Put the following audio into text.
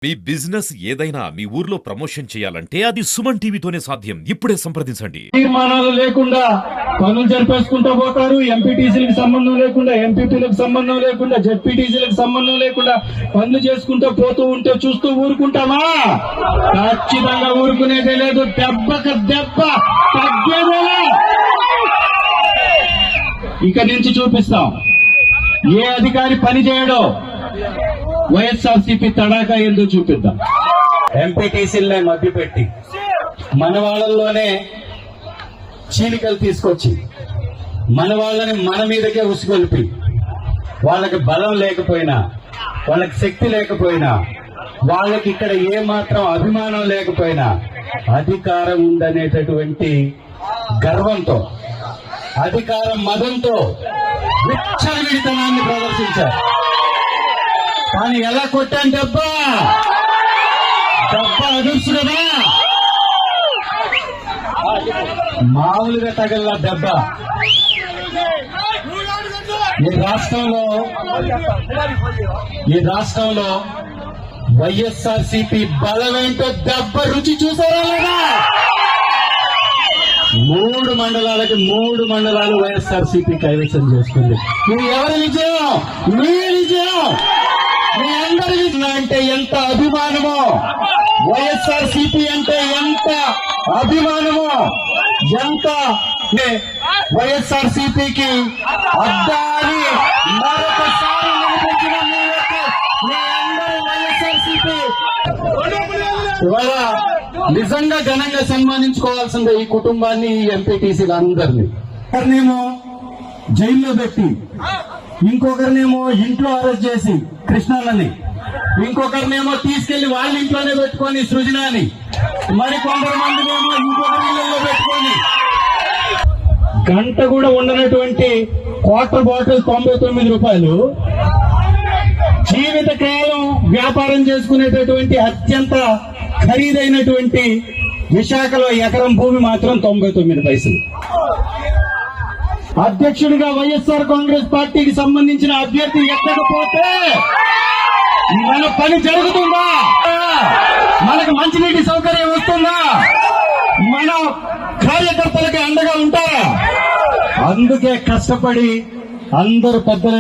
మీ business ఏదైనా మీ ఊర్లో promotion చేయాలంటే అది సుమన్ టీవీతోనే సాధ్యం. ఇప్పుడే సంప్రదించండి. తీర్మానాలు లేకుండా పనులు జరిపేసుకుంటూ పోతారు. ఎంపీటీసీలకు సంబంధం లేకుండా, ఎంపీపీలకు సంబంధం లేకుండా, జెడ్పీటీసీలకు సంబంధం లేకుండా పనులు చేసుకుంటూ పోతూ ఉంటే చూస్తూ ఊరుకుంటామా? ఖచ్చితంగా ఊరుకునేదే లేదు. దెబ్బకు దెబ్బ తగ్గేదే. ఇక నుంచి చూపిస్తాం ఏ అధికారి పని చేయడో. వైఎస్ఆర్సీపీ తడాకా ఎందుకు చూపిద్దాం. ఎంపీటీసీలనే మభ్యపెట్టి మన వాళ్ళల్లోనే చీలికలు తీసుకొచ్చి మన వాళ్ళని మన మీదకే ఉసుగొల్పి వాళ్ళకి బలం లేకపోయినా, వాళ్ళకి శక్తి లేకపోయినా, వాళ్ళకి ఇక్కడ ఏమాత్రం అభిమానం లేకపోయినా అధికారం ఉందనేటటువంటి గర్వంతో, అధికారం మదంతో విచ్చలవిడితనాన్ని ప్రదర్శించారు. కానీ ఎలా కొట్టాను దెబ్బ అదుర్సు కదా, మామూలుగా తగల దెబ్బ. ఈ రాష్ట్రంలో వైఎస్ఆర్సీపీ బలమేంటో దెబ్బ రుచి చూసారా లేదా? 3 మండలాలకి 3 మండలాలు వైఎస్ఆర్సీపీ కైవసం చేసుకుంది. ఇది ఎవరి విజయం? మీ విజయం. మీ అందరి విజయం. అంటే ఎంత అభిమానమో, వైఎస్ఆర్సీపీ అంటే ఎంత అభిమానమో, ఎంత వైఎస్ఆర్సీపీకి అద్దాని మరొకసారి నిలబెట్టిన మీ అందరూ వైఎస్ఆర్సీపీ ఇవాళ నిజంగా ఘనంగా సన్మానించుకోవాల్సిందే ఈ కుటుంబాన్ని, ఈ ఎంపీటీసీలు అందరినీ. ఒకరినేమో జైల్లో పెట్టి, ఇంకొకరినేమో ఇంట్లో అరెస్ట్ చేసి కృష్ణాలని, ఇంకొకరినేమో తీసుకెళ్లి వాళ్ళ ఇంట్లోనే పెట్టుకొని సృజనాని, మరి కొంతమందినేమో ఇంకొకరి ఇళ్లలో పెట్టుకొని గంట కూడా ఉండనటువంటి వాటర్ బాటిల్ 99 రూపాయలు, జీవితకాలం వ్యాపారం చేసుకునేటటువంటి అత్యంత ఖరీదైనటువంటి విశాఖలో ఎకరం భూమి మాత్రం 99 పైసలు. అధ్యక్షుడిగా వైఎస్ఆర్ కాంగ్రెస్ పార్టీకి సంబంధించిన అభ్యర్థి ఎక్కకపోతే మన పని జరుగుతుందా? మనకు మంచినీటి సౌకర్యం వస్తుందా? మన కార్యకర్తలకి అండగా ఉంటారా? అందుకే కష్టపడి అందరు పెద్దల